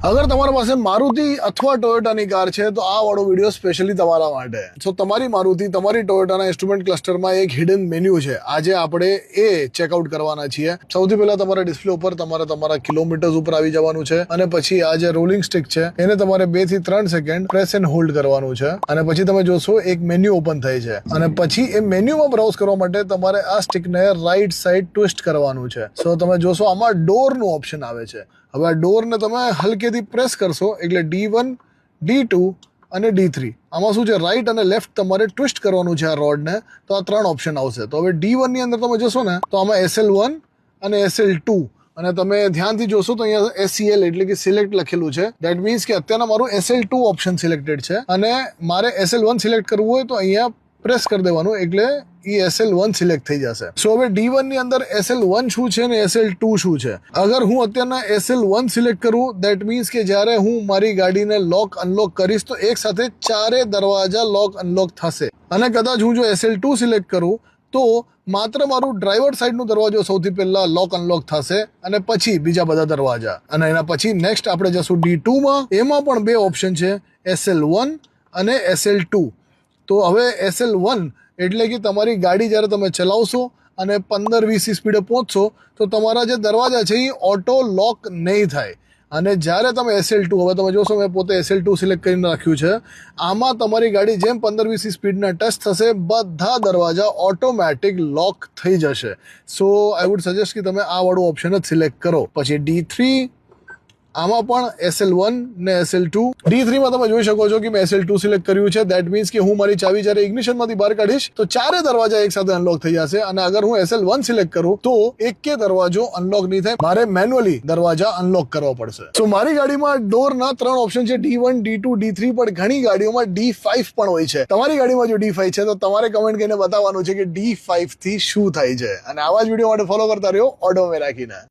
અગર તમારા પાસે મારુતિ અથવા ટોયોટાની કાર છે તો આ વાળો વિડીયો સ્પેશિયલી તમારા માટે. સો તમારી મારુતિ તમારી ટોયોટાના ઇન્સ્ટ્રુમેન્ટ ક્લસ્ટરમાં એક હિડન મેન્યુ છે. આજે આપણે એ ચેકઆઉટ કરવાના છીએ. સૌથી પહેલા તમારા ડિસ્પ્લે ઉપર તમારા કિલોમીટર્સ ઉપર આવી જવાનું છે અને પછી આ જે રોલિંગ સ્ટિક છે એને તમારે 2 થી 3 સેકન્ડ પ્રેસ એન્ડ હોલ્ડ કરવાનું છે અને પછી તમે જોશો એક મેન્યુ ઓપન થાય છે અને પછી એ મેન્યુમાં બ્રાઉઝ કરવા માટે તમારે આ સ્ટિકને રાઈટ સાઈડ ટ્વિસ્ટ કરવાનું છે. સો તમે જોશો આમાં ડોરનું ઓપ્શન આવે છે. હવે આ ડોરને તમે હલકેથી પ્રેસ કરશો એટલે D1, D2 અને D3 આમાં શું છે રાઈટ અને લેફ્ટ તમારે ટ્વિસ્ટ કરવાનું છે આ રોડને. તો આ 3 ઓપ્શન આવશે. તો હવે D1 ની અંદર તમે જશો ને તો આમાં SL1 અને SL2 અને તમે ધ્યાનથી જોશો તો અહીંયા SCL એટલે કે સિલેક્ટ લખેલું છે. દેટ મીન્સ કે અત્યારના મારું SL2 ઓપ્શન સિલેક્ટેડ છે અને મારે SL1 સિલેક્ટ કરવું હોય તો અહીંયા પ્રેસ કરી દેવાનું એટલે SL1 સિલેક્ટ થઈ જશે. સો હવે D1 ની અંદર SL1 શું છે ને SL2 શું છે. અગર હું અત્યારના SL1 સિલેક્ટ કરું દેટ મીન્સ કે જ્યારે હું મારી ગાડીને લોક અનલોક કરીશ તો એક સાથે 4 દરવાજા લોક અનલોક થશે અને કદાચ હું જો SL2 સિલેક્ટ કરું તો માત્ર મારું ડ્રાઈવર સાઈડનો દરવાજો સૌથી પહેલા લોક અનલોક થશે અને પછી બીજા બધા દરવાજા અને એના પછી નેક્સ્ટ આપણે જશું D2 માં. એમાં પણ 2 ઓપ્શન છે SL1 અને SL2. તો હવે SL1 એટલે કે તમારી ગાડી જ્યારે તમે ચલાવશો અને 15-20 સ્પીડે પહોંચશો તો તમારા જે દરવાજા છે એ ઓટો લોક નહીં થાય અને જ્યારે તમે SL2 હવે તમે જોશો મેં પોતે SL2 સિલેક્ટ કરીને રાખ્યું છે આમાં તમારી ગાડી જેમ 15-20 સ્પીડના ટચ થશે બધા દરવાજા ઓટોમેટિક લોક થઈ જશે. સો આઈ વુડ સજેસ્ટ કે તમે આ વાળું ઓપ્શન જ સિલેક્ટ કરો. પછી D3 આમાં પણ SL1 ને SL2. D3 માં તમે જોઈ શકો છો કે મેં SL2 સિલેક્ટ કર્યું છે. દેટ મીન્સ કે હું મારી ચાવી જ્યારે ઇગ્નિશનમાંથી બહાર કાઢીશ તો 4 દરવાજા એક સાથે અનલોક થઈ જશે અને અગર હું SL1 સિલેક્ટ કરું તો એક દરવાજો અનલોક નહીં થાય, મારે મેન્યુઅલી દરવાજા અનલોક કરવા પડશે. સો મારી ગાડીમાં ડોરના 3 ઓપ્શન છે D1, D2, D3 પણ ઘણી ગાડીઓમાં D5 પણ હોય છે. તમારી ગાડીમાં જો D5 છે તો તમારે કમેન્ટ કરીને બતાવવાનું છે કે D5 થી શું થાય છે અને આવા જ વિડીયો માટે ફોલો કરતા રહ્યો ઓડો મે રાખીને.